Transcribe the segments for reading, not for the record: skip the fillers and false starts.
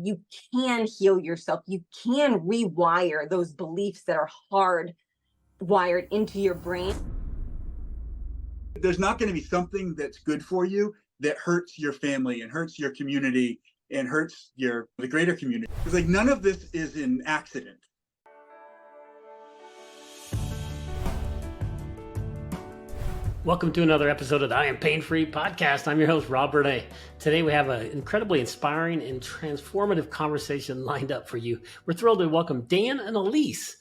You can heal yourself. You can rewire those beliefs that are hard wired into your brain. There's not going to be something that's good for you that hurts your family and hurts your community and hurts the greater community. It's like none of this is an accident. Welcome to another episode of the I Am Pain-Free podcast. I'm your host, Rob Bernay. Today we have an incredibly inspiring and transformative conversation lined up for you. We're thrilled to welcome Dan and Elise,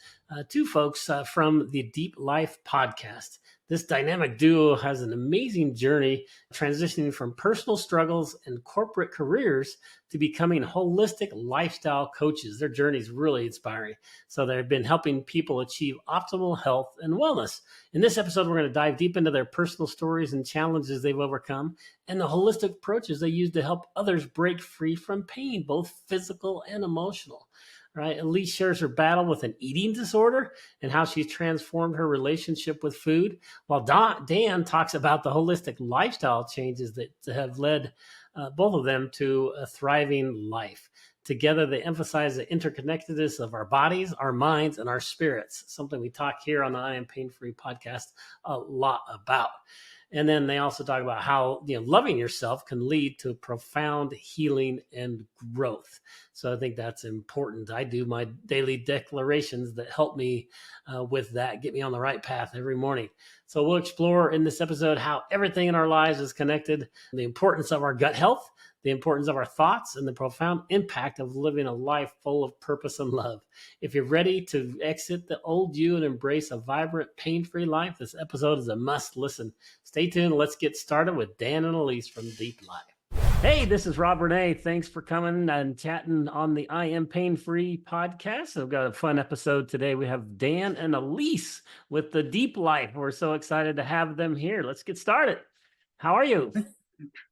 two folks from the Deep Life podcast. This dynamic duo has an amazing journey transitioning from personal struggles and corporate careers to becoming holistic lifestyle coaches. Their journey is really inspiring. So they've been helping people achieve optimal health and wellness. In this episode, we're going to dive deep into their personal stories and challenges they've overcome and the holistic approaches they use to help others break free from pain, both physical and emotional. Right? Elise shares her battle with an eating disorder and how she's transformed her relationship with food, while Dan talks about the holistic lifestyle changes that have led both of them to a thriving life. Together, they emphasize the interconnectedness of our bodies, our minds, and our spirits, something we talk here on the I Am Pain-Free podcast a lot about. And then they also talk about how loving yourself can lead to profound healing and growth. So I think that's important. I do my daily declarations that help me with that, get me on the right path every morning. So we'll explore in this episode how everything in our lives is connected, the importance of our gut health, the importance of our thoughts, and the profound impact of living a life full of purpose and love. If you're ready to exit the old you and embrace a vibrant, pain-free life, this episode is a must listen. Stay tuned. Let's get started with Dan and Elise from Deep Life. Hey, this is Rob Bernay. Thanks for coming and chatting on the I Am Pain-Free podcast. I've got a fun episode today. We have Dan and Elise with the Deep Life. We're so excited to have them here. Let's get started. How are you?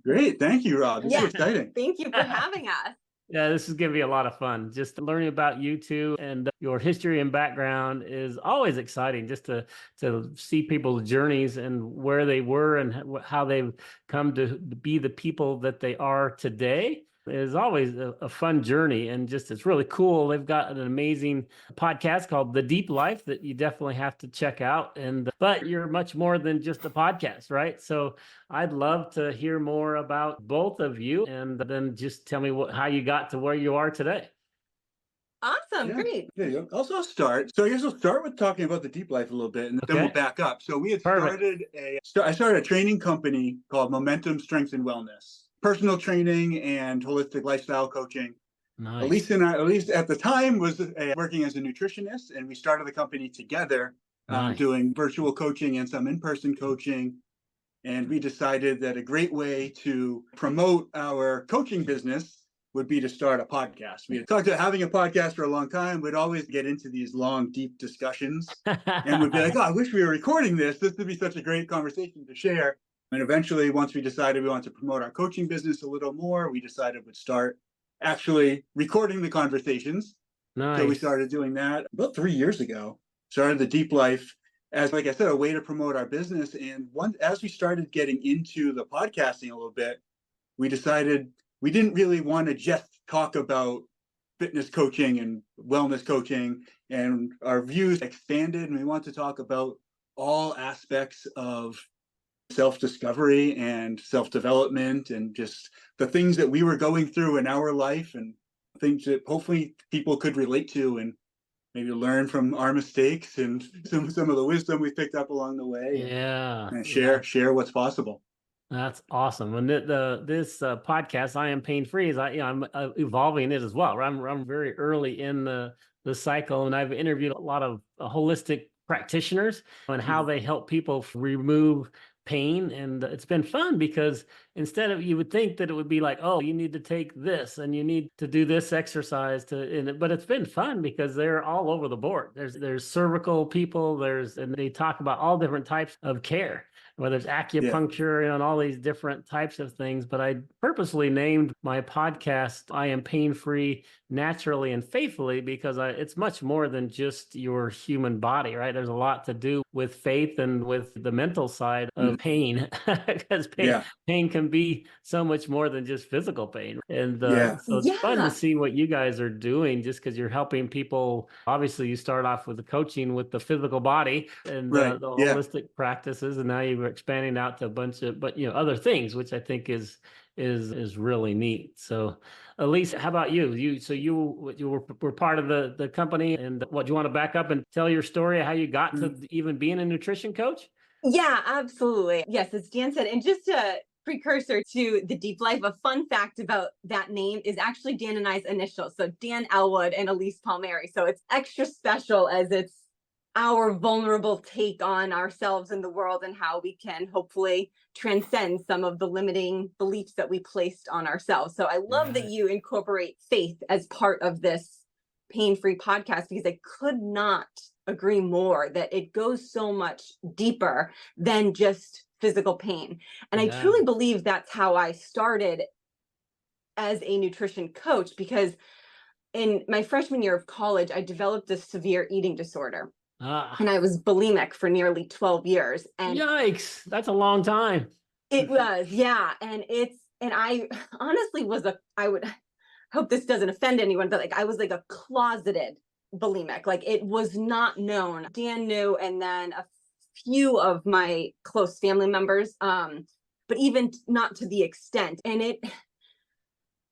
Great. Thank you, Rob. This is exciting. Thank you for having us. Yeah, this is going to be a lot of fun. Just learning about you two and your history and background is always exciting, just to see people's journeys and where they were and how they've come to be the people that they are today. Is always a fun journey, and just it's really cool. They've got an amazing podcast called The Deep Life that you definitely have to check out. But you're much more than just a podcast, right? So I'd love to hear more about both of you, and then just tell me how you got to where you are today. Awesome. Great. There you go. I'll start. So I guess we'll start with talking about the Deep Life a little bit, and then we'll back up. So we had I started a training company called Momentum Strength and Wellness. Personal training and holistic lifestyle coaching. Nice. Elise at the time was working as a nutritionist, and we started the company together, doing virtual coaching and some in-person coaching. And we decided that a great way to promote our coaching business would be to start a podcast. We had talked about having a podcast for a long time. We'd always get into these long, deep discussions and we'd be like, oh, I wish we were recording this. This would be such a great conversation to share. And eventually, once we decided we wanted to promote our coaching business a little more, we decided we'd start actually recording the conversations. Nice. So we started doing that about 3 years ago. Started the Deep Life as, like I said, a way to promote our business. And as we started getting into the podcasting a little bit, we decided we didn't really want to just talk about fitness coaching and wellness coaching, and our views expanded, and we want to talk about all aspects of self-discovery and self-development and just the things that we were going through in our life and things that hopefully people could relate to and maybe learn from our mistakes and some of the wisdom we picked up along the way. And share what's possible. That's awesome. And this podcast, I Am Pain-Free, is I'm evolving it as well. I'm very early in the cycle, and I've interviewed a lot of holistic practitioners on how they help people remove pain. And it's been fun because instead of, you would think that it would be like, oh, you need to take this and you need to do this exercise but it's been fun because they're all over the board. There's cervical people, and they talk about all different types of care, whether it's acupuncture and all these different types of things. But I purposely named my podcast, I Am Pain-Free Naturally and Faithfully, because it's much more than just your human body, right? There's a lot to do with faith and with the mental side of pain, because Yeah. pain can be so much more than just physical pain. And Yeah. so it's fun to Yeah. see what you guys are doing, just because you're helping people. Obviously, you start off with the coaching with the physical body and Right. the Yeah. holistic practices, and now you're expanding out to a bunch of, but other things, which I think is really neat. So, Elise, how about you? You were part of the company, and what, do you want to back up and tell your story of how you got to even being a nutrition coach? Yeah, absolutely. Yes, as Dan said, and just a precursor to the deep life, a fun fact about that name is actually Dan and I's initials. So Dan Elwood and Elise Palmieri. So it's extra special as it's our vulnerable take on ourselves and the world and how we can hopefully transcend some of the limiting beliefs that we placed on ourselves. So I love that Right. you incorporate faith as part of this pain-free podcast, because I could not agree more that it goes so much deeper than just physical pain. And I Yeah. truly believe that's how I started as a nutrition coach, because in my freshman year of college, I developed a severe eating disorder Ah, and I was bulimic for nearly 12 years. And yikes! That's a long time. it was, yeah. And I honestly was I would hope this doesn't offend anyone, but like I was like a closeted bulimic. Like it was not known. Dan knew, and then a few of my close family members, but even not to the extent. And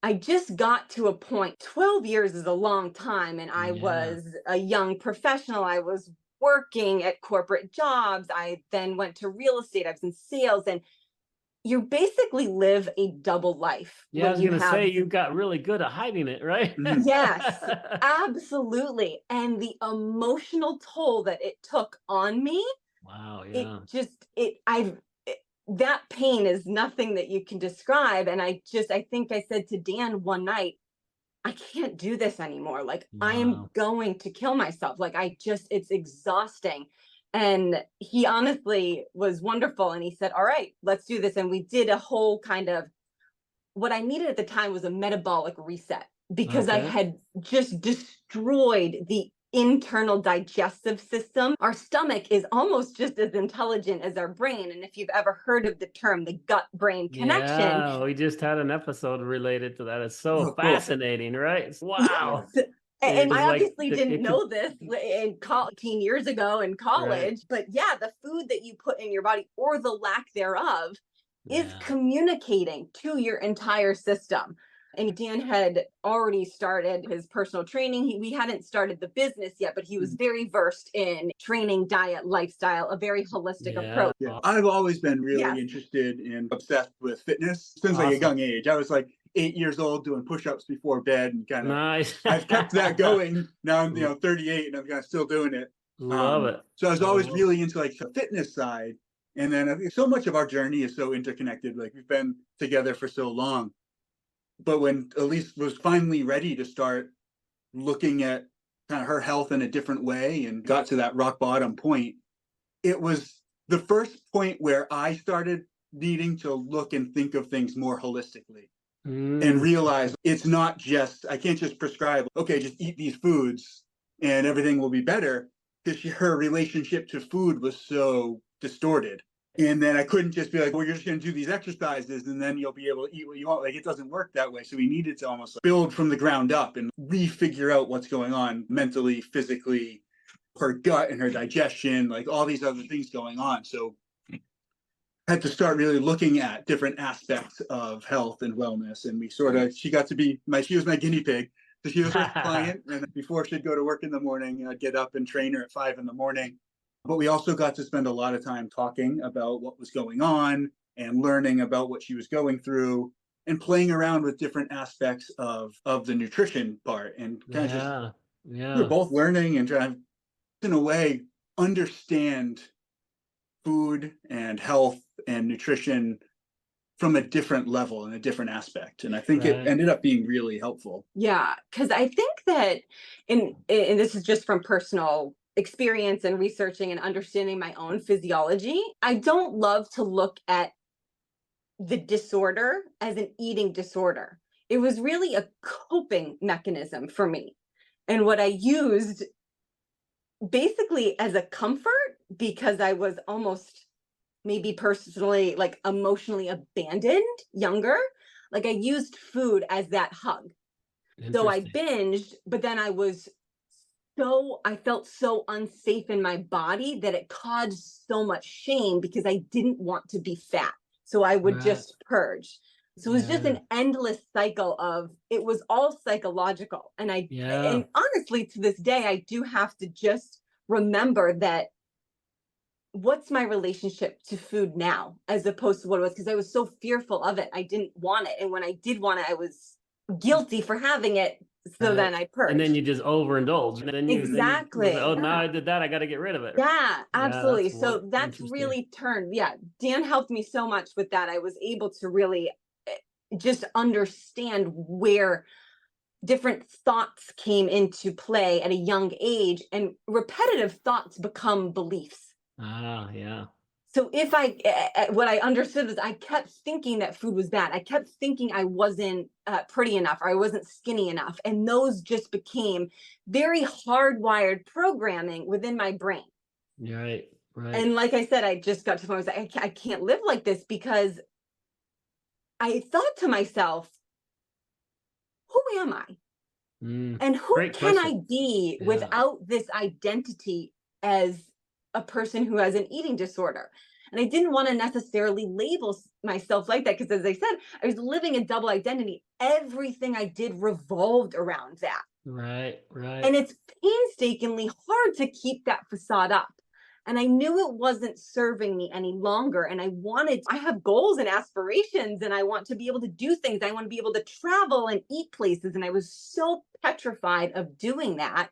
I just got to a point. 12 years is a long time, and I Yeah. was a young professional. I was working at corporate jobs. I then went to real estate. I was in sales, and you basically live a double life Yeah, I when was you gonna say have. you got really good at hiding it, right? Mhm. Yes, absolutely. And the emotional toll that it took on me, Wow. it Yeah. just, that pain is nothing that you can describe. And I think I said to Dan one night, I can't do this anymore. Like, I am Wow. going to kill myself. Like, it's exhausting. And he honestly was wonderful. And he said, all right, let's do this. And we did a whole kind of, what I needed at the time was a metabolic reset, because I Okay. had just destroyed the internal digestive system. Our stomach is almost just as intelligent as our brain. And if you've ever heard of the term, the gut brain connection, Yeah, we just had an episode related to that. It's so Oh, cool. fascinating, right? Yeah. Wow. yes. It And was I like obviously didn't it could, know this in 18 years ago in right. college, but yeah, the food that you put in your body, or the lack thereof, is Yeah. communicating to your entire system. And Dan had already started his personal training. We hadn't started the business yet, but he was Mhm. very versed in training, diet, lifestyle, a very holistic Yeah. approach. Yeah. I've always been really Yes. interested and obsessed with fitness since like a Awesome. young age. I was like 8 years old doing push-ups before bed and kind of Nice. I've kept that going. Now I'm 38 and I'm kind of still doing it. Love it. So I was always Oh, really into like the fitness side. And then I think so much of our journey is so interconnected. Like we've been together for so long. But when Elise was finally ready to start looking at kind of her health in a different way and got to that rock bottom point, it was the first point where I started needing to look and think of things more holistically and mm, realize it's not just, I can't just prescribe, okay, just eat these foods and everything will be better, because her relationship to food was so distorted. And then I couldn't just be like, well, you're just going to do these exercises and then you'll be able to eat what you want. Like, it doesn't work that way. So we needed to almost build from the ground up and refigure out what's going on mentally, physically, her gut and her digestion, like all these other things going on. So I had to start really looking at different aspects of health and wellness. And she got to be she was my guinea pig. So she was my client. And before she'd go to work in the morning, I'd get up and train her at 5 a.m. But we also got to spend a lot of time talking about what was going on and learning about what she was going through and playing around with different aspects of the nutrition part, and kind of just yeah. we were Yeah. both learning and trying to, in a way, understand food and health and nutrition from a different level and a different aspect. And I think it Right. ended up being really helpful. Yeah, because I think that, and this is just from personal experience and researching and understanding my own physiology, I don't love to look at the disorder as an eating disorder. It was really a coping mechanism for me. And what I used basically as a comfort, because I was almost maybe personally, like emotionally abandoned younger. Like I used food as that hug. So I Interesting. binged, but then I felt so unsafe in my body that it caused so much shame because I didn't want to be fat. So I would Right. just purge. So it was just Yeah. an endless cycle of, it was all psychological. Yeah. And honestly, to this day, I do have to just remember that what's my relationship to food now as opposed to what it was, because I was so fearful of it. I didn't want it. And when I did want it, I was guilty for having it. So Right. then I And then purged. you just overindulge. And then you was like, Exactly. oh, now Yeah. I did that. I got to get rid of it. Yeah, Yeah, absolutely. that's So that's interesting. really turned. Yeah. Dan helped me so much with that. I was able to really just understand where different thoughts came into play at a young age, and repetitive thoughts become beliefs. Ah, yeah. So what I understood is I kept thinking that food was bad. I kept thinking I wasn't pretty enough, or I wasn't skinny enough. And those just became very hardwired programming within my brain. Right. Right. And like I said, I just got to the point where I was like, I can't live like this, because I thought to myself, who am I? Mm. And who Great can question. I be Yeah. without this identity as a person who has an eating disorder? And I didn't want to necessarily label myself like that, because, as I said, I was living a double identity. Everything I did revolved around that. Right. And Right. it's painstakingly hard to keep that facade up. And I knew it wasn't serving me any longer. And I have goals and aspirations, and I want to be able to do things. I want to be able to travel and eat places. And I was so petrified of doing that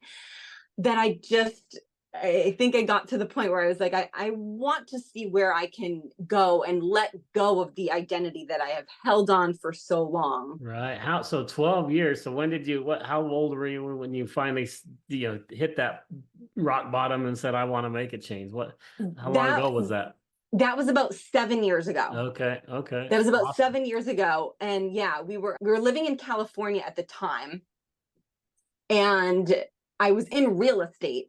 that I think I got to the point where I was like, I want to see where I can go and let go of the identity that I have held on for so long. Right. So 12 years. So how old were you when you finally, hit that rock bottom and said, I want to make a change? How long That ago was that? that was about 7 years ago. Okay. Okay. That was about Awesome. 7 years ago. And yeah, we were living in California at the time. And I was in real estate,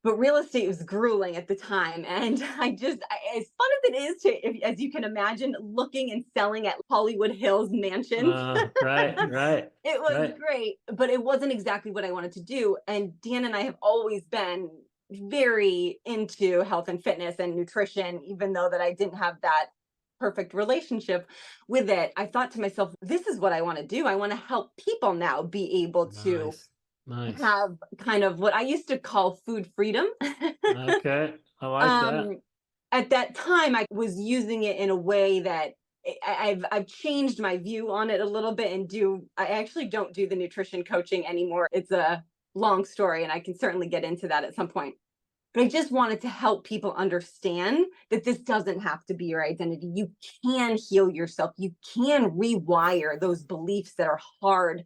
but real estate was grueling at the time. And as fun as it is as you can imagine, looking and selling at Hollywood Hills mansions, Right. Right. it was Right. great, but it wasn't exactly what I wanted to do. And Dan and I have always been very into health and fitness and nutrition, even though that I didn't have that perfect relationship with it. I thought to myself, this is what I want to do. I want to help people now be able to Nice. Nice. have kind of what I used to call food freedom. Okay. I like that. um, at that time, I was using it in a way that I've changed my view on it a little bit, and I actually don't do the nutrition coaching anymore. It's a long story, and I can certainly get into that at some point. But I just wanted to help people understand that this doesn't have to be your identity. You can heal yourself. You can rewire those beliefs that are hard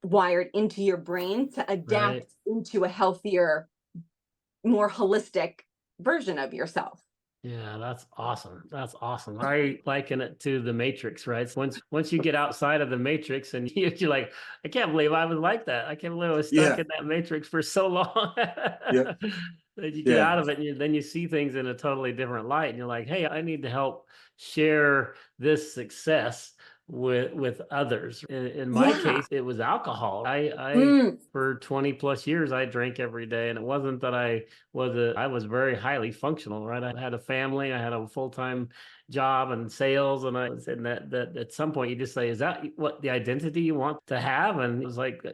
wired into your brain to Right. adapt into a healthier, more holistic version of yourself. Yeah, that's awesome. That's awesome. I liken it to the Matrix, right? So once you get outside of the Matrix and you're like, I can't believe I was like that. I can't believe I was stuck Yeah. in that Matrix for so long. Yeah. Then you get Yeah. out of it, and then you see things in a totally different light, and you're like, hey, I need to help share this success with others. In my Yeah. case, it was alcohol. I Mm. for 20 plus years I drank every day, and it wasn't that I was very highly functional, right? I had a family, I had a full-time job and sales, and I was in that at some point you just say, is that what the identity you want to have? And it was like,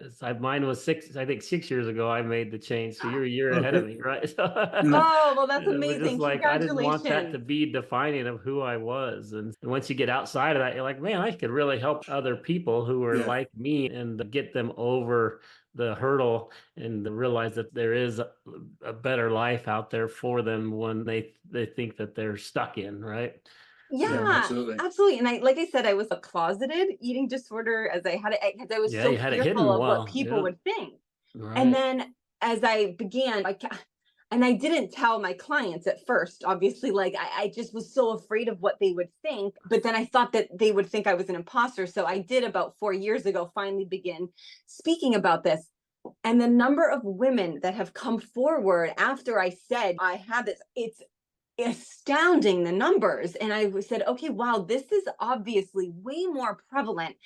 mine was I think 6 years ago I made the change. So you're a year ahead of Okay. me, right? So Mm. Oh, well, that's it was just amazing. like I didn't want that to Congratulations. be defining of who I was. And once you get outside of that, you're like, man, I could really help other people who are Yeah. like me and get them over the hurdle and realize that there is a better life out there for them when they think that they're stuck in, right? Yeah. So Yeah, Absolutely. absolutely. And like I said, I was a closeted eating disorder, as I had it, because I was yeah, so you had it fearful hidden of what well. people Yeah. would think. And Right. then as I began, and I didn't tell my clients at first, obviously, like I just was so afraid of what they would think. But then I thought that they would think I was an imposter. So I did, about 4 years ago, finally begin speaking about this. And the number of women that have come forward after I said I had this, it's astounding, the numbers. And I said, okay, wow, this is obviously way more prevalent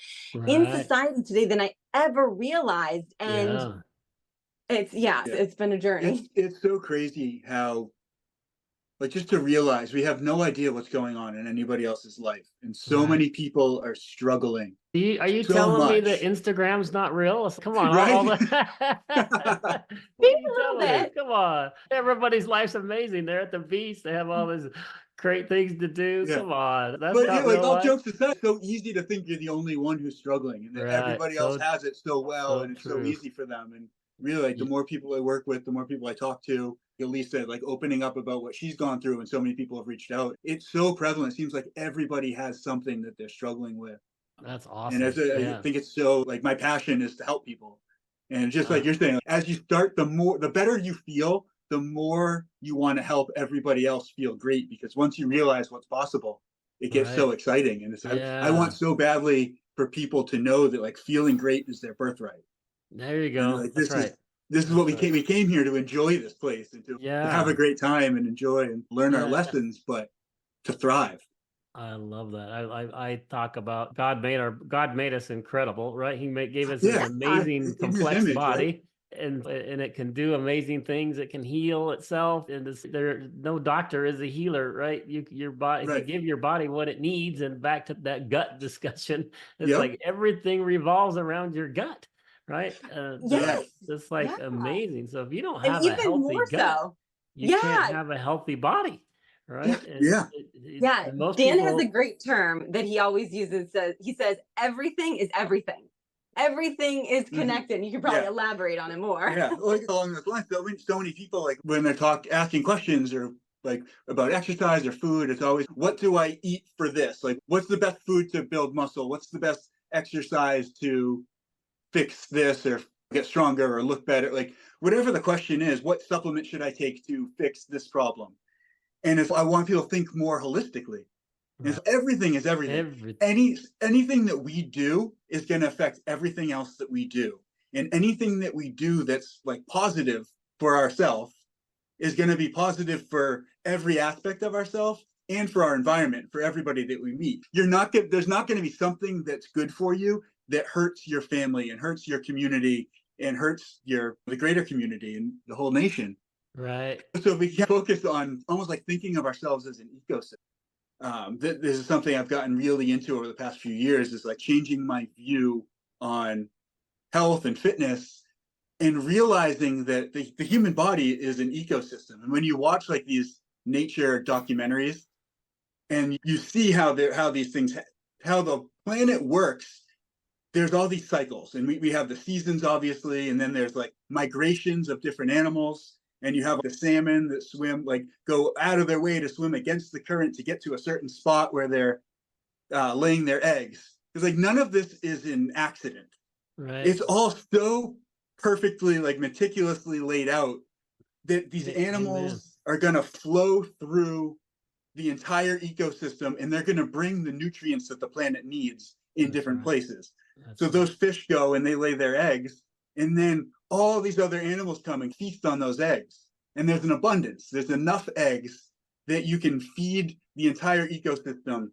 in Right. society today than I ever realized. And Yeah. yeah, Yeah. it's been a journey. It's so crazy how, like, just to realize we have no idea what's going on in anybody else's life. And so Right. many people are struggling Are you so telling me that much, Instagram's not real? Come on, all right? the what are Maybe you a little telling me? bit. Come on. Everybody's life's amazing. They're at the beach. They have all these great things to do. Yeah. Come on. That's But yeah, not like, real all life. jokes aside, it's so easy to think you're the only one who's struggling and that Right. everybody else has it so well So and it's so true. easy for them. And really, like, the Y- more people I work with, the more people I talk to, Elise said, like, opening up about what she's gone through, and so many people have reached out. It's so prevalent. It seems like everybody has something that they're struggling with. That's And awesome. I Yeah. think it's so, like, my passion is to help people. And just like Uh, you're saying, as you start, the better you feel, the more you want to help everybody else feel great. Because once you realize what's possible, it gets right. so exciting. And I want Yeah. so badly for people to know that, like, feeling great is their birthright. There you And, go. like, That's right. this is what That's right. we came here to enjoy this place and to have a Yeah. great time and enjoy and learn our Yeah. lessons, but to thrive. I love that. I talk about God made us incredible, right? Gave us this Yeah. Yeah. amazing In his complex image, right? body, and it can do amazing things. It can heal itself, and no doctor is a healer, right? Your body, you Right. give your body what it needs. And back to that gut discussion, it's Yep. like everything revolves around your gut, right? Yes. That's Yeah. like amazing. So if you don't And have a even healthy more gut, so. you can't Yeah. have a healthy body, Yeah. right? And Yeah. Yeah. most Dan has a people. great term that he always uses. He says, everything is everything. Everything is Hmm. connected. You could probably Yeah. elaborate on it more. Yeah, like, along those lines, so many people, like, when they're asking questions or, like, about exercise or food, it's always, what do I eat for this? Like, what's the best food to build muscle? What's the best exercise to fix this or get stronger or look better? Like, whatever the question is, what supplement should I take to fix this problem? And if I want people to think more holistically, is Right. everything is everything. Everything. Anything that we do is going to affect everything else that we do. And anything that we do that's, like, positive for ourselves is going to be positive for every aspect of ourselves and for our environment, for everybody that we meet. There's not going to be something that's good for you that hurts your family and hurts your community and hurts the greater community and the whole nation. Right. So if we can focus on almost like thinking of ourselves as an ecosystem. This is something I've gotten really into over the past few years, is like changing my view on health and fitness and realizing that the human body is an ecosystem. And when you watch, like, these nature documentaries and you see how these things, how the planet works, there's all these cycles, and we have the seasons, obviously, and then there's, like, migrations of different animals, and you have the salmon that swim, like, go out of their way to swim against the current to get to a certain spot where they're laying their eggs. It's like none of this is an accident. Right. It's all so perfectly, like, meticulously laid out that these Amen. animals are going to flow through the entire ecosystem, and they're going to bring the nutrients that the planet needs in That's different right. places. That's So those right. fish go and they lay their eggs, and then all these other animals come and feast on those eggs. And there's an abundance. There's enough eggs that you can feed the entire ecosystem,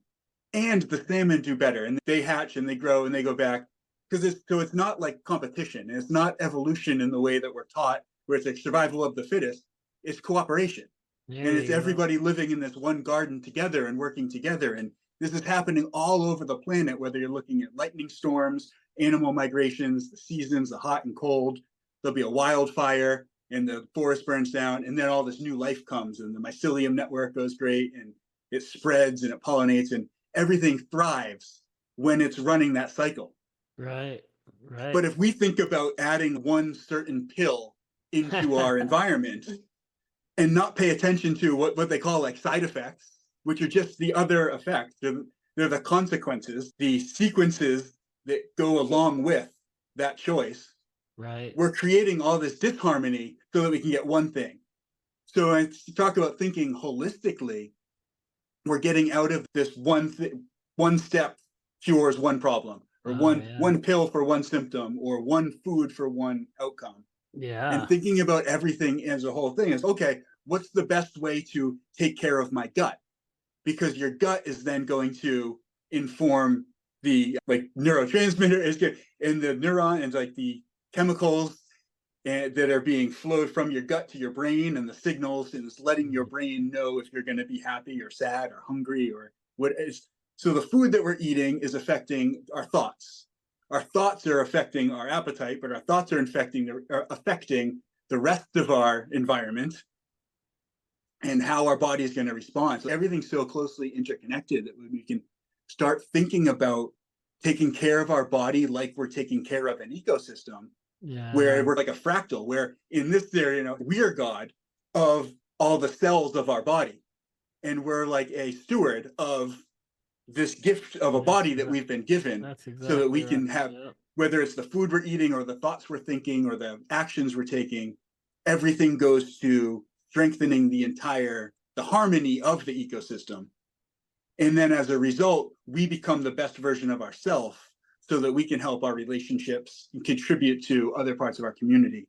and the salmon do better, and they hatch and they grow and they go back, because it's not like competition. It's not evolution in the way that we're taught, where it's like survival of the fittest. It's cooperation, and There it's you go. everybody living in this one garden together and working together. And this is happening all over the planet, whether you're looking at lightning storms, animal migrations, the seasons, the hot and cold. There'll be a wildfire and the forest burns down, and then all this new life comes, and the mycelium network goes great, and it spreads and it pollinates, and everything thrives when it's running that cycle. Right. But Right. if we think about adding one certain pill into our environment and not pay attention to what they call, like, side effects, which are just the other effects, they're the consequences, the sequences that go along with that choice, Right. we're creating all this disharmony so that we can get one thing. So I talk about thinking holistically, we're getting out of this one step cures one problem. or Oh, one yeah. one pill for one symptom, or one food for one outcome. And Yeah. thinking about everything as a whole thing is, okay, what's the best way to take care of my gut? Because your gut is then going to inform the like neurotransmitter is good, and the neuron and like the chemicals that are being flowed from your gut to your brain, and the signals, and it's letting your Mhm. brain know if you're going to be happy or sad or hungry or what is. So the food that we're eating is affecting our thoughts. Our thoughts are affecting our appetite, but our thoughts are affecting the rest of our environment and how our body is going to respond. So everything's so closely interconnected that we can start thinking about taking care of our body like we're taking care of an ecosystem, where Yeah. we're like a fractal, where in this theory, we are God of all the cells of our body. And we're like a steward of this gift of a That's body that exact we've been given, that's so that exactly we right. can have, Yep. whether it's the food we're eating or the thoughts we're thinking or the actions we're taking, everything goes to strengthening the harmony of the ecosystem. And then as a result, we become the best version of ourselves, so that we can help our relationships and contribute to other parts of our community.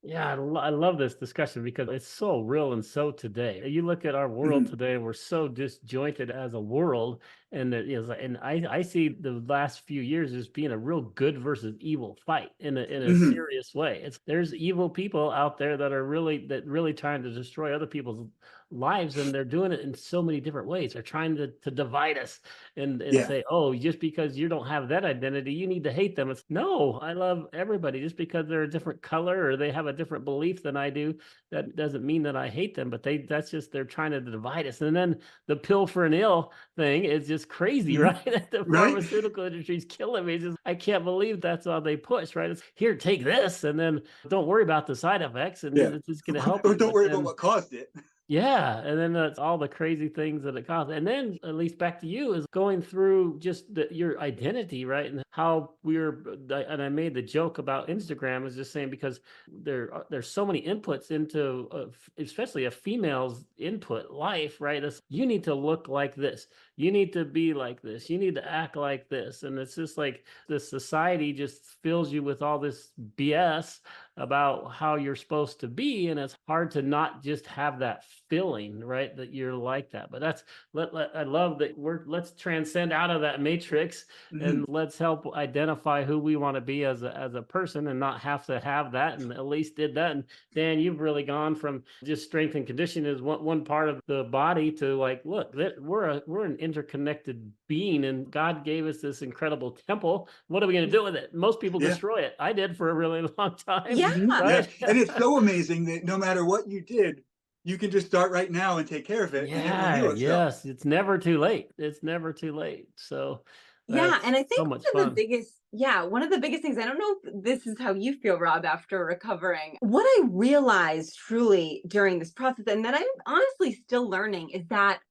Yeah, I love this discussion because it's so real and so today. You look at our world Mhm. today, we're so disjointed as a world, and that is, and I see the last few years as being a real good versus evil fight in a Mhm. serious way. There's evil people out there that really trying to destroy other people's lives, and they're doing it in so many different ways. They're trying to divide us and Yeah. say, oh, just because you don't have that identity, you need to hate them. It's no, I love everybody. Just because they're a different color or they have a different belief than I do, that doesn't mean that I hate them. But that's just they're trying to divide us. And then the pill for an ill thing is just crazy, Mhm. right? The Right? pharmaceutical industry is killing me. It's just I can't believe that's all they push, right? It's here, take this, and then don't worry about the side effects, and Yeah. it's just going to help Or you. don't But worry about then what caused it. yeah, and then that's all the crazy things that it causes. And then, at least back to you, is going through just your identity, right? And how and I made the joke about Instagram is just saying because there's so many inputs into, especially a female's input life, right? You need to look like this, you need to be like this, you need to act like this, and it's just like the society just fills you with all this BS about how you're supposed to be, and it's hard to not just have that feeling, right, that you're like that. But I love that let's transcend out of that matrix, Mhm. and let's help identify who we want to be as a person, and not have to have that. And Elise did that. And Dan, you've really gone from just strength and conditioning as one part of the body to like, look, we're an interconnected being, and God gave us this incredible temple. What are we going to do with it? Most people Yeah. destroy it. I did for a really long time, Yeah. Mhm. Yeah. right? And it's so amazing that no matter what you did, you can just start right now and take care of it, and it will Yeah, heal itself. yes, it's never too late. It's never too late. So Yeah, that's and I so think much one of the fun. biggest, yeah, one of the biggest things, I don't know if this is how you feel, Rob, after recovering. What I realized truly during this process, and that I'm honestly still learning, is that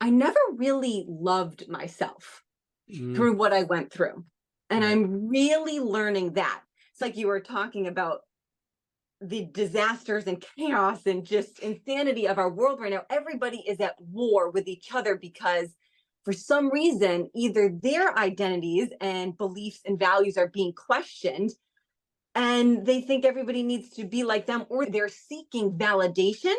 I never really loved myself Mm, through what I went through. And right. I'm really learning that. It's like you were talking about the disasters and chaos and just insanity of our world right now. Everybody is at war with each other because for some reason either their identities and beliefs and values are being questioned, and they think everybody needs to be like them, or they're seeking validation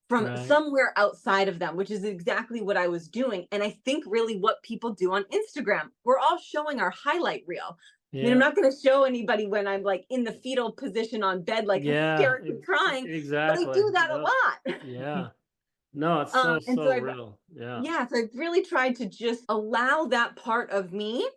from Right. somewhere outside of them, which is exactly what I was doing. And I think really what people do on Instagram, we're all showing our highlight reel. I mean, I'm Yeah. not going to show anybody when I'm like in the fetal position on bed, like Yeah, hysterically crying, but I exactly. do that a Yep. lot. Yeah. No, it's so And so so I've, real. Yeah. yeah, so I've really tried to just allow that part of me,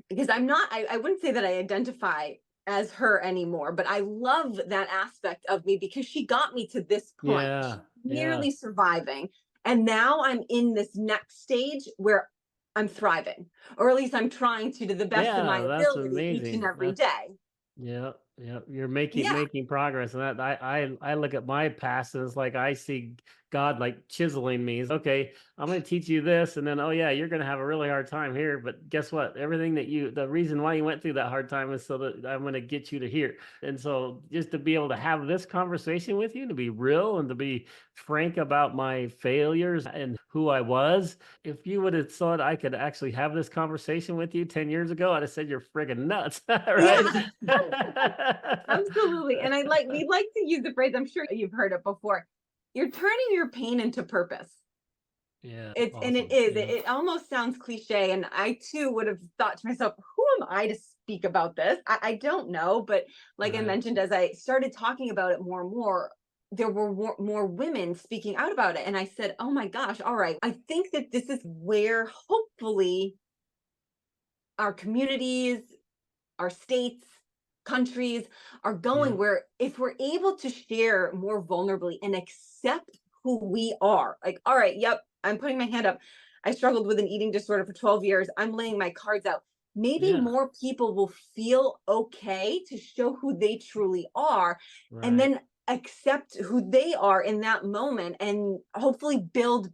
because I wouldn't say that I identify as her anymore, but I love that aspect of me because she got me to this point. She's Yeah. Yeah. nearly surviving. And now I'm in this next stage where I'm thriving, or at least I'm trying to the best of my Yeah, that's ability each and amazing. every day. Yeah. Yeah, you're making Yeah. making progress, and that I look at my past, and it's like I see God like chiseling me. It's, okay, I'm going to teach you this, and then oh yeah, you're going to have a really hard time here. But guess what? Everything that the reason why you went through that hard time is so that I'm going to get you to here. And so just to be able to have this conversation with you, to be real and to be frank about my failures and who I was. If you would have thought I could actually have this conversation with you 10 years ago, I'd have said you're friggin' nuts, right? Yeah. Absolutely. And we like to use the phrase, I'm sure you've heard it before. You're turning your pain into purpose. Yeah, And it awesome. is. Yeah. It almost sounds cliche. And I too would have thought to myself, who am I to speak about this? I don't know. But like I Right. mentioned, as I started talking about it more and more, there were more women speaking out about it. And I said, oh my gosh, all right. I think that this is where hopefully our communities, our states, countries are Yeah. going, where if we're able to share more vulnerably and accept who we are, like, all right, yep, I'm putting my hand up. I struggled with an eating disorder for 12 years. I'm laying my cards out. Maybe Yeah. more people will feel okay to show who they truly are and Right. then accept who they are in that moment and hopefully build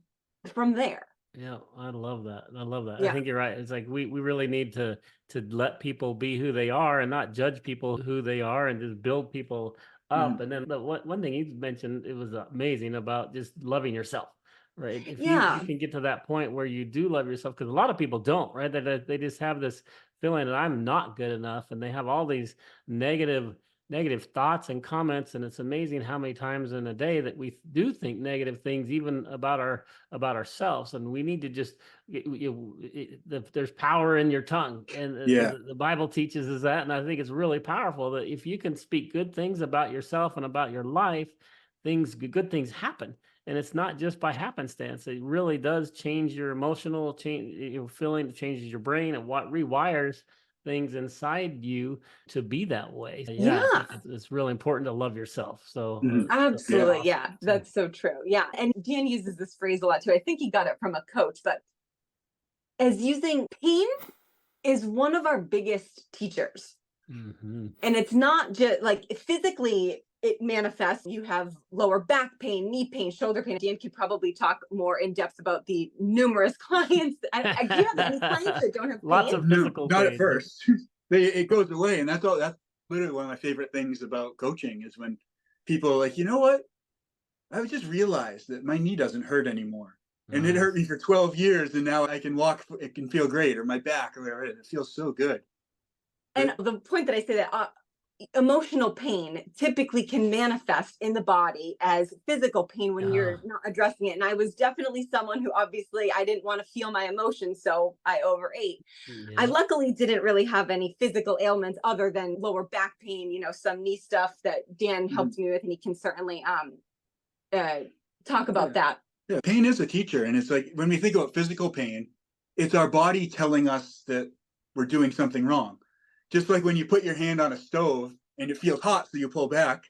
from there. Yeah, I love that. I love that. I Yeah. think you're right. It's like we really need to let people be who they are and not judge people who they are and just build people up. Mhm. And then the one thing you mentioned, it was amazing about just loving yourself, right? If you Yeah. can get to that point where you do love yourself, because a lot of people don't, right? They just have this feeling that I'm not good enough, and they have all these negative thoughts and comments, and it's amazing how many times in a day that we do think negative things even about ourselves. And we need to just there's power in your tongue, and Yeah. the Bible teaches us that. And I think it's really powerful that if you can speak good things about yourself and about your life, good things happen. And it's not just by happenstance. It really does change your emotional change, your feeling. It changes your brain and what rewires things inside you to be that way. So, yeah, I think Yeah. it's really important to love yourself. So, Mhm. that's Yeah. Absolutely. awesome. Yeah, So, that's so true. Yeah. And Dan uses this phrase a lot too. I think he got it from a coach, but as using pain is one of our biggest teachers. mhm. And it's not just like physically, it manifests. You have lower back pain, knee pain, shoulder pain. Dan could probably talk more in depth about the numerous clients. Do you have any clients that don't have Lots pain? of No, physical not at pain. first. It goes away, and that's all. That's literally one of my favorite things about coaching is when people are like, you know what? I just realized that my knee doesn't hurt anymore, and it hurt Nice. me for 12 years, and now I can walk. It can feel great, or my back, or whatever. It feels so good. And But the point that I say that emotional pain typically can manifest in the body as physical pain when Uh, you're not addressing it. And I was definitely someone who obviously I didn't want to feel my emotions, so I overate. I yeah. luckily didn't really have any physical ailments other than lower back pain, some knee stuff that Dan mm, helped me with, and he can certainly uh, talk about yeah, that. yeah, pain is a teacher, and it's like when we think about physical pain, it's our body telling us that we're doing something wrong. Just like when you put your hand on a stove and it feels hot, so you pull back.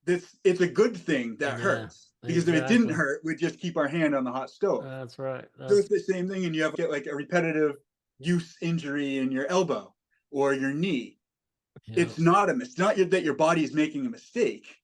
This It's a good thing that Yeah, hurts because if it didn't exactly. hurt, we'd just keep our hand on the hot stove. That's right. So it's the same thing, and you have get like a repetitive use injury in your elbow or your knee. Yeah. It's not that your body is making a mistake.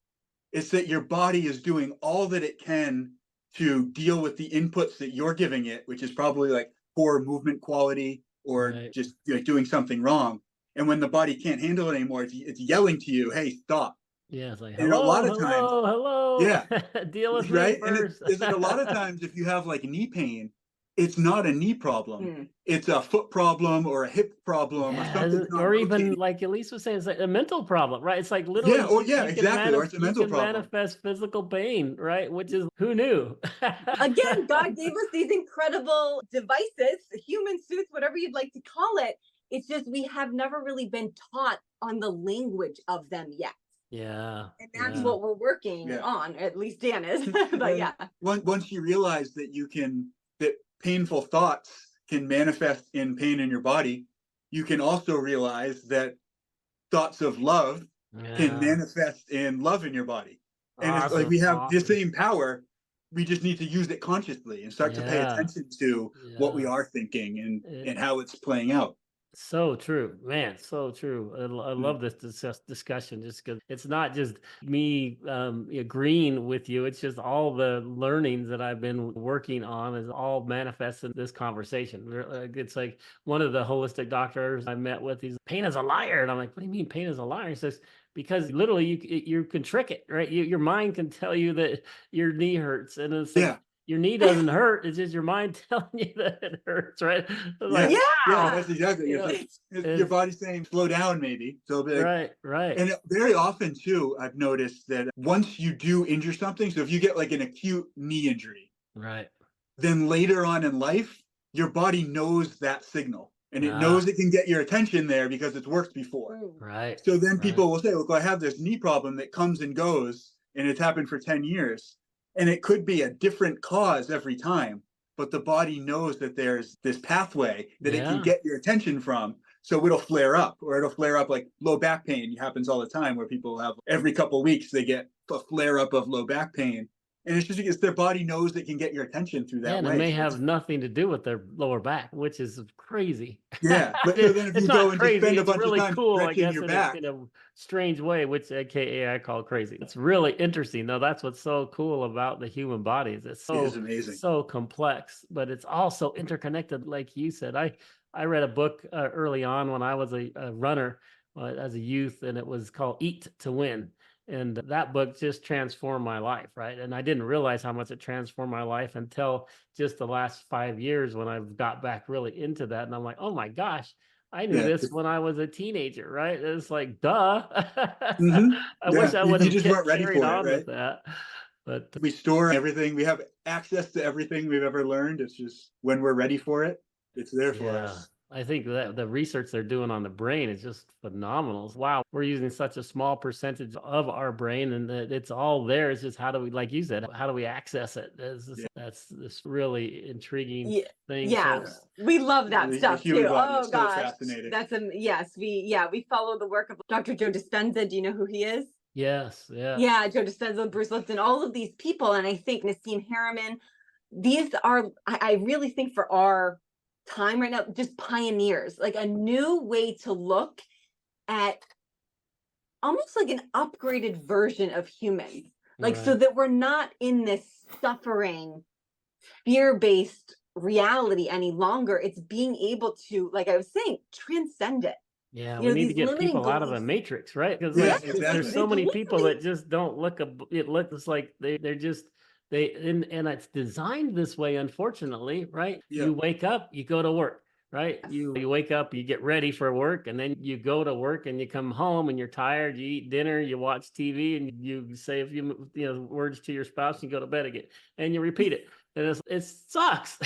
It's that your body is doing all that it can to deal with the inputs that you're giving it, which is probably like poor movement quality or Right. just like doing something wrong. And when the body can't handle it anymore, it's yelling to you, "Hey, stop!" Yeah, it's like, And a lot hello, of times, hello, yeah, hello. Deal with me right? And first. it's like a lot of times if you have like knee pain, it's not a knee problem. Mm. It's a foot problem or a hip problem or Yeah, something's not or rotating. even like Elise was saying, it's like a mental problem, right? It's like Yeah, literally oh yeah, you can exactly. Or it's a you mental can problem. manifest physical pain, right? Which is who knew? Again, God gave us these incredible devices, human suits, whatever you'd like to call it. It's just we have never really been taught on the language of them yet. Yeah, And that's yeah, Mhm. what we're working Yeah. on, at least Dan is. But And yeah. once you realize that painful thoughts can manifest in pain in your body, you can also realize that thoughts of love can yeah. manifest in love in your body. And it's like Awesome, we have the awesome. same power. We just need to use it consciously and start to pay Yeah, attention to what we yeah. are thinking It, and how it's playing out. So true, man. So true. I Mm. love this discussion just because it's not just me agreeing with you. It's just all the learnings that I've been working on is all manifest in this conversation. It's like one of the holistic doctors I met with, he's pain is a liar. And I'm like, what do you mean pain is a liar? He says, because literally you can trick it, right? Your mind can tell you that your knee hurts. And it's like, Yeah. your knee doesn't hurt. It's just your mind telling you that it hurts, right? Like, Yeah. Yeah. Yeah. That's exactly. you It's know, like your it's body's saying slow down, maybe. So it'll be like, right, right, and very often too, I've noticed that once you do injure something, so if you get like an acute knee injury, right. then later on in life, your body knows that signal and it Ah, knows it can get your attention there because it's worked before. Mm. right, So then right. people will say, look, I have this knee problem that comes and goes and it's happened for 10 years. And it could be a different cause every time, but the body knows that there's this pathway that it can Yeah, get your attention from. So it'll flare up, or it'll flare up like low back pain. It happens all the time where people have every couple of weeks, they get a flare up of low back pain. And it's just because their body knows it can get your attention through yeah, that and it way. may So have nothing to do with their lower back, which is crazy. yeah. But so then if It's you go not and just crazy. spend a It's bunch of really time cool, I stretching guess, your in a back, strange way, which AKA I call crazy. It's really interesting, though. That's what's so cool about the human body is it's it is so amazing. complex, but it's also interconnected, like you said. I read a book early on when I was a runner as a youth, and it was called Eat to Win. And that book just transformed my life, right? And I didn't realize how much it transformed my life until just the last 5 years when I've got back really into that. And I'm like, oh my gosh, I knew Yeah. this when I was a teenager, right? It's like, duh. Mm-hmm. I wish Yeah. I would You have just weren't ready carried for it, on right? with that. But We store everything. We have access to everything we've ever learned. It's just when we're ready for it, it's there for yeah, us. I think that the research they're doing on the brain is just phenomenal. Wow, we're using such a small percentage of our brain, and that it's all there. It's just how do we, like you said, how do we access it? Yeah. That's this really intriguing Yeah. thing. Yeah. So, Yeah. We love that The stuff human too. body Oh is so gosh. fascinating. That's yes, we follow the work of Dr. Joe Dispenza. Do you know who he is? yes, yeah, Yeah, Joe Dispenza, Bruce Lipton, all of these people. And I think Nassim Harriman, these are, I really think for our time right now, just pioneers, like a new way to look at almost like an upgraded version of humans. Like, so right. that we're not in this suffering, fear-based reality any longer. It's being able to, like I was saying, transcend it. Yeah, You we know, need to these get limiting people out of a beliefs. matrix, right? Because Yeah, Yes, like like there's exactly. so it's many people literally that just don't look. It looks like they're just and it's designed this way. Unfortunately, right? Yeah. You wake up, you go to work, right? yes. You wake up, you get ready for work, and then you go to work, and you come home, and you're tired. You eat dinner, you watch TV, and you say a few words to your spouse, and you go to bed again, and you repeat it. And it sucks.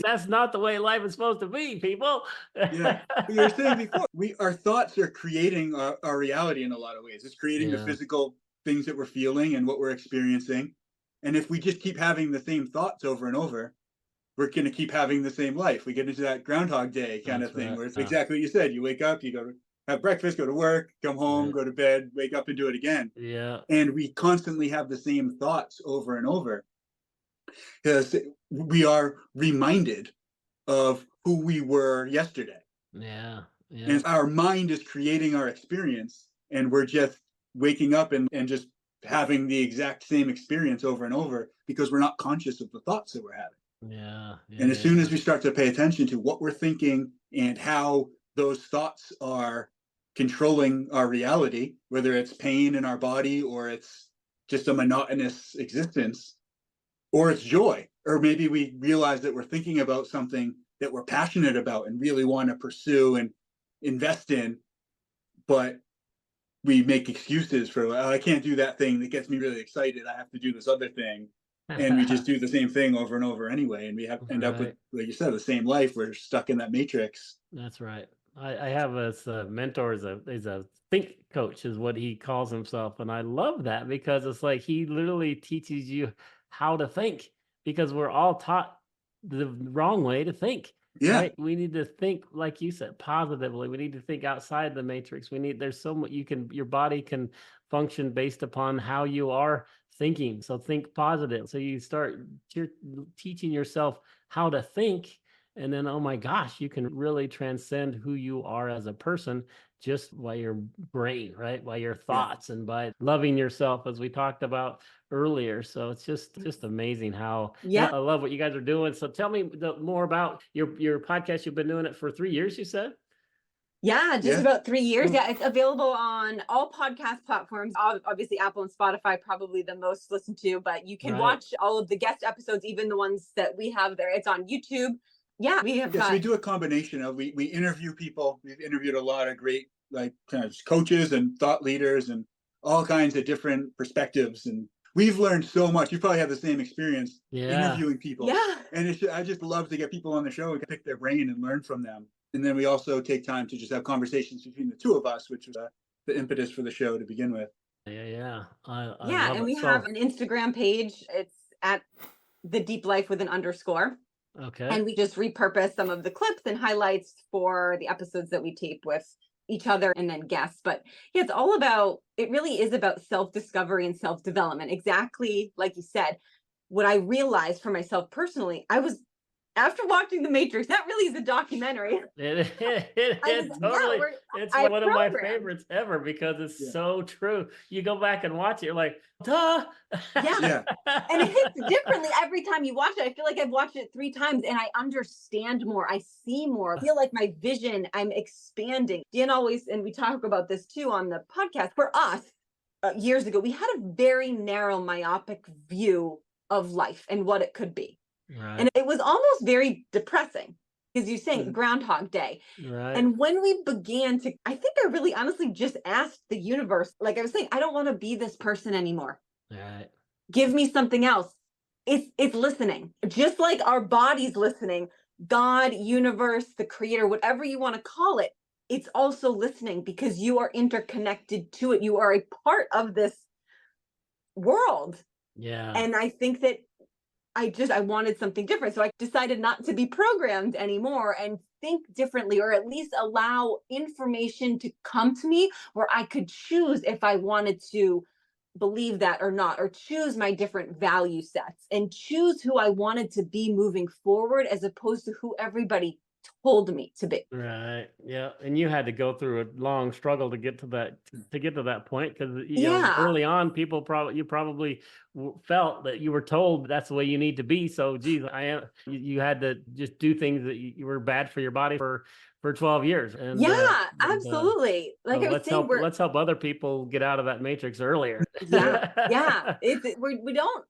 That's not the way life is supposed to be, people. Yeah. But you were saying before, our thoughts are creating our reality in a lot of ways. It's creating the Yeah, physical things that we're feeling and what we're experiencing. And if we just keep having the same thoughts over and over, we're going to keep having the same life. We get into that Groundhog Day kind of that's thing right. where it's exactly what you said. You wake up, you go to have breakfast, go to work, come home, Right. go to bed, wake up and do it again. Yeah. And we constantly have the same thoughts over and over because we are reminded of who we were yesterday. Yeah. Yeah. And our mind is creating our experience, and we're just waking up and just having the exact same experience over and over because we're not conscious of the thoughts that we're having. Yeah. And as Yeah. soon as we start to pay attention to what we're thinking and how those thoughts are controlling our reality, whether it's pain in our body or it's just a monotonous existence, or it's joy, or maybe we realize that we're thinking about something that we're passionate about and really want to pursue and invest in, but we make excuses for, oh, I can't do that thing that gets me really excited. I have to do this other thing. And we just do the same thing over and over anyway. And we have end up with, Right. like you said, the same life. We're stuck in that matrix. That's right. I have a mentor is a think coach is what he calls himself. And I love that because it's like he literally teaches you how to think because we're all taught the wrong way to think. Yeah. Right. We need to think, like you said, positively. We need to think outside the matrix. There's so much your body can function based upon how you are thinking. So think positive. So you start teaching yourself how to think. And then, oh my gosh, you can really transcend who you are as a person just by your brain, right? By your Yeah. thoughts and by loving yourself, as we talked about earlier. So it's just amazing how, and Yeah. I love what you guys are doing. So tell me more about your podcast. You've been doing it for 3 years, you said? Yeah, just Yeah. about 3 years. Cool. Yeah, it's available on all podcast platforms. Obviously, Apple and Spotify, probably the most listened to, but you can Right. watch all of the guest episodes, even the ones that we have there. It's on YouTube. Yeah, we have Yeah, so we got, do a combination of we interview people. We've interviewed a lot of great like kind of coaches and thought leaders and all kinds of different perspectives. And we've learned so much. You probably have the same experience Yeah. interviewing people. yeah. And I just love to get people on the show and pick their brain and learn from them. And then we also take time to just have conversations between the two of us, which was the impetus for the show to begin with. Yeah. Yeah. I Yeah, love and it. we have an Instagram page. It's at the Deep Life with an underscore. Okay. And we just repurpose some of the clips and highlights for the episodes that we tape with each other and then guests. But yeah, it really is about self-discovery and self-development. Exactly like you said, what I realized for myself personally, after watching The Matrix, that really is a documentary. It totally, it's I one of my programmed. favorites ever because it's Yeah. so true. You go back and watch it, you're like, duh. Yeah. Yeah. And it hits differently every time you watch it. I feel like I've watched it 3 times and I understand more. I see more. I feel like my vision, I'm expanding. Dan always, and we talk about this too on the podcast, for us, years ago, we had a very narrow, myopic view of life and what it could be. Right. And it was almost very depressing because you're saying Mhm. Groundhog Day. Right. And when we began to, I think I really honestly just asked the universe, like I was saying, I don't want to be this person anymore. Right. Give me something else. It's listening. Just like our body's listening, God, universe, the creator, whatever you want to call it, it's also listening because you are interconnected to it. You are a part of this world. Yeah. And I think that I wanted something different. So I decided not to be programmed anymore and think differently, or at least allow information to come to me where I could choose if I wanted to believe that or not, or choose my different value sets and choose who I wanted to be moving forward as opposed to who everybody told me to be. Right. Yeah. And you had to go through a long struggle to get to that point because Yeah. early on you probably felt that you were told that's the way you need to be. So geez, you had to just do things that you were bad for your body for 12 years. And Yeah, absolutely. Like I was saying, let's help other people get out of that matrix earlier. yeah. We don't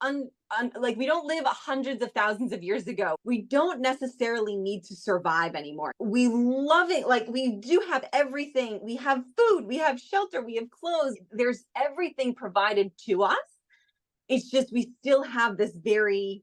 like we don't live hundreds of thousands of years ago. We don't necessarily need to survive anymore. We love it. Like we do have everything. We have food, we have shelter, we have clothes. There's everything provided to us. It's just we still have this very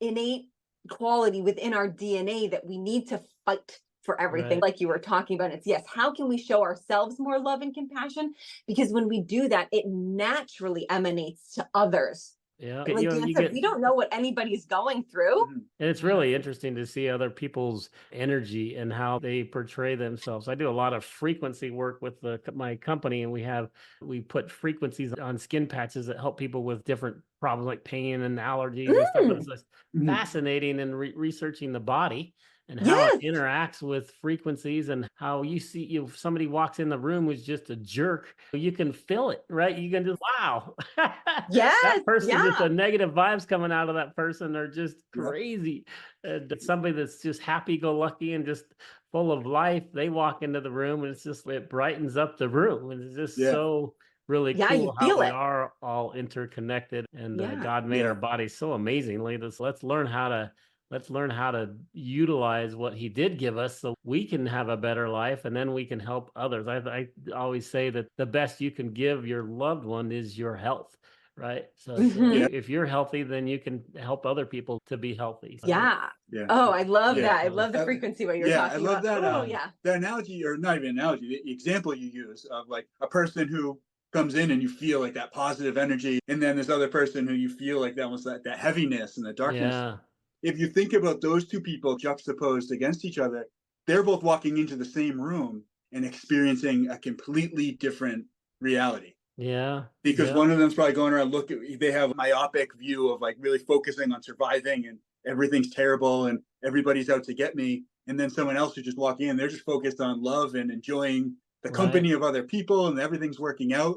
innate quality within our DNA that we need to fight for everything. Right. Like you were talking about, it's yes, how can we show ourselves more love and compassion? Because when we do that, it naturally emanates to others. Yeah. Like Dan said, we don't know what anybody's going through. Mhm. And it's really interesting to see other people's energy and how they portray themselves. I do a lot of frequency work with my company, and we put frequencies on skin patches that help people with different problems like pain and allergies and stuff. And it's just Mhm. fascinating and researching the body and how Yes. it interacts with frequencies and how you see if somebody walks in the room who's just a jerk, you can feel it, right? You can just, wow. Yes. That person, just Yeah. the negative vibes coming out of that person are just Yep. crazy. Somebody that's just happy-go-lucky and just full of life, they walk into the room and it brightens up the room. And it's just Yeah. so really Yeah, you cool how feel we it. are all interconnected. And Yeah. God made Yeah. our bodies so amazingly. Let's learn how to utilize what he did give us so we can have a better life and then we can help others. I always say that the best you can give your loved one is your health, right? So Mhm. if you're healthy, then you can help other people to be healthy. So, Yeah. Yeah. Oh, I love Yeah. that. I love the Uh, frequency what you're Yeah, I talking love about. that. Oh, yeah. The analogy, or not even analogy, the example you use of like a person who comes in and you feel like that positive energy, and then this other person who you feel like that was that heaviness and the darkness. yeah, If you think about those two people juxtaposed against each other, they're both walking into the same room and experiencing a completely different reality. yeah, Because yeah, one of them's probably going around they have a myopic view of like really focusing on surviving and everything's terrible. And everybody's out to get me. And then someone else who just walk in, they're just focused on love and enjoying the company of other people, and everything's working out.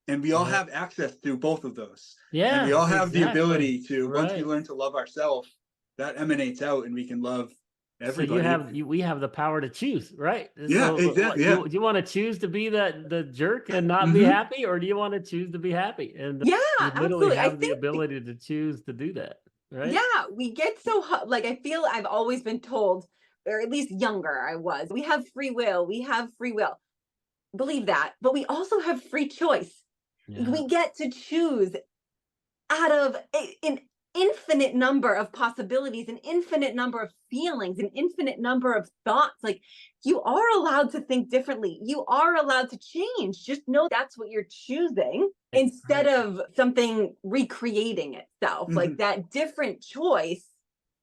And we all have access to both of those. Yeah. And we all have the ability to, right. once we learn to love ourselves, that emanates out and we can love everybody. So we have the power to choose, right? Yeah, so, exactly. Do you want to choose to be the jerk and not be happy, or do you want to choose to be happy? And Yeah, you literally absolutely. have the ability to choose to do that, right? Yeah, we get so like, I feel I've always been told, or at least younger I was, we have free will. We have free will. Believe that, but we also have free choice. Yeah. We get to choose out of an infinite number of possibilities, an infinite number of feelings, an infinite number of thoughts. Like, you are allowed to think differently. You are allowed to change. Just know that's what you're choosing instead of something recreating itself. Like, that different choice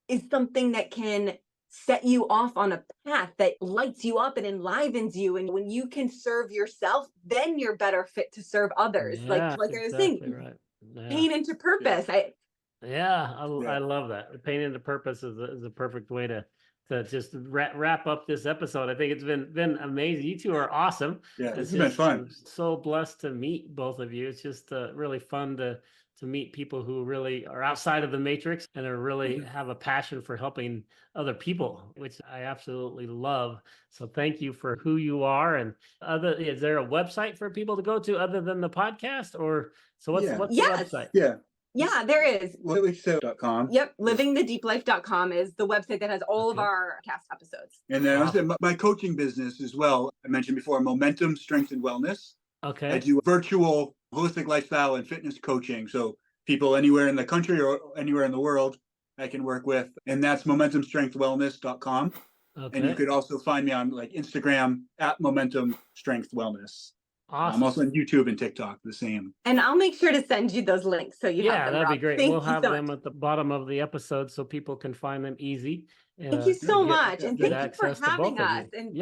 is something that can set you off on a path that lights you up and enlivens you. And when you can serve yourself, then you're better fit to serve others. Yeah, like I was saying, right. Yeah. pain into purpose. I love that. Pain into purpose is a perfect way to just wrap up this episode. I think it's been amazing. You two are awesome. Yeah, it's been fun. I'm so blessed to meet both of you. It's just really fun to meet people who really are outside of the matrix and are really have a passion for helping other people, which I absolutely love. So thank you for who you are. And is there a website for people to go to other than the podcast? Or so what's the website? Yeah, there is. Livingtheshow.com. Yep. Livingthedeeplife.com is the website that has all of our cast episodes. And then my coaching business as well. I mentioned before, Momentum Strength and Wellness. Okay. I do virtual holistic lifestyle and fitness coaching. So people anywhere in the country or anywhere in the world I can work with. And that's momentumstrengthwellness.com. Okay. And you could also find me on like Instagram at Momentum Strength Wellness. Awesome. I'm also on YouTube and TikTok, the same. And I'll make sure to send you those links so you have them. That'd be great. We'll have them much. At the bottom of the episode so people can find them easy. Thank you so much. And thank you for having us. And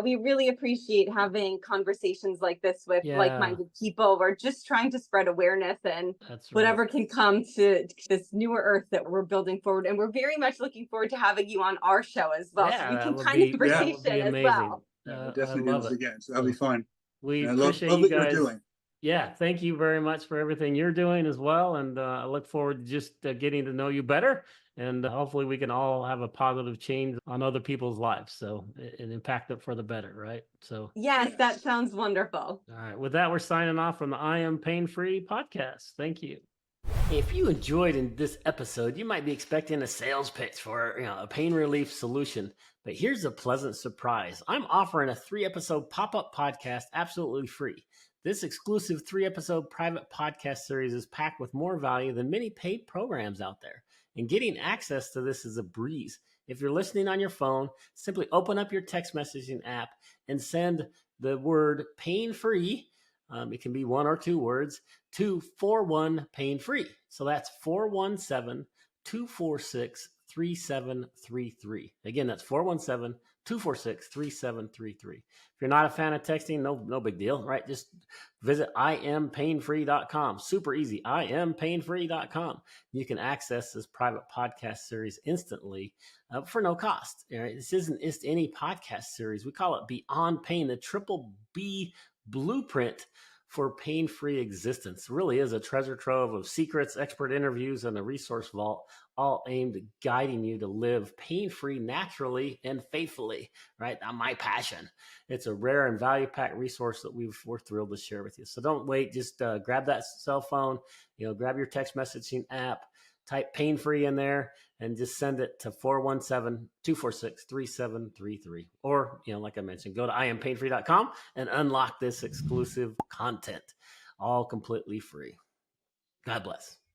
we really appreciate having conversations like this with like-minded people. We're just trying to spread awareness and whatever can come to this newer earth that we're building forward. And we're very much looking forward to having you on our show as well. So we can kind of conversation as well. Definitely do this again. So that'll be fun. We appreciate you guys. Doing. Yeah, thank you very much for everything you're doing as well. And I look forward to just getting to know you better. And hopefully we can all have a positive change on other people's lives. So and impact it for the better, right? So yes, that sounds wonderful. All right. With that, we're signing off from the I Am Pain-Free podcast. Thank you. If you enjoyed in this episode, you might be expecting a sales pitch for a pain relief solution. But here's a pleasant surprise. I'm offering a 3-episode pop-up podcast absolutely free. This exclusive 3-episode private podcast series is packed with more value than many paid programs out there. And getting access to this is a breeze. If you're listening on your phone, simply open up your text messaging app and send the word pain-free. It can be 1 or 2 words to 41-pain-free. So that's 417-246-3733. Again, that's 417-246-3733. If you're not a fan of texting, no big deal, right? Just visit iampainfree.com. Super easy, iampainfree.com. You can access this private podcast series instantly for no cost. All right? This isn't just any podcast series. We call it Beyond Pain, the triple B blueprint for pain-free existence. It really is a treasure trove of secrets, expert interviews, and a resource vault, all aimed at guiding you to live pain-free naturally and faithfully, right? My passion. It's a rare and value-packed resource that we're thrilled to share with you. So don't wait. Just grab that cell phone, grab your text messaging app, type pain-free in there, and just send it to 417-246-3733. Or, like I mentioned, go to iampainfree.com and unlock this exclusive content, all completely free. God bless.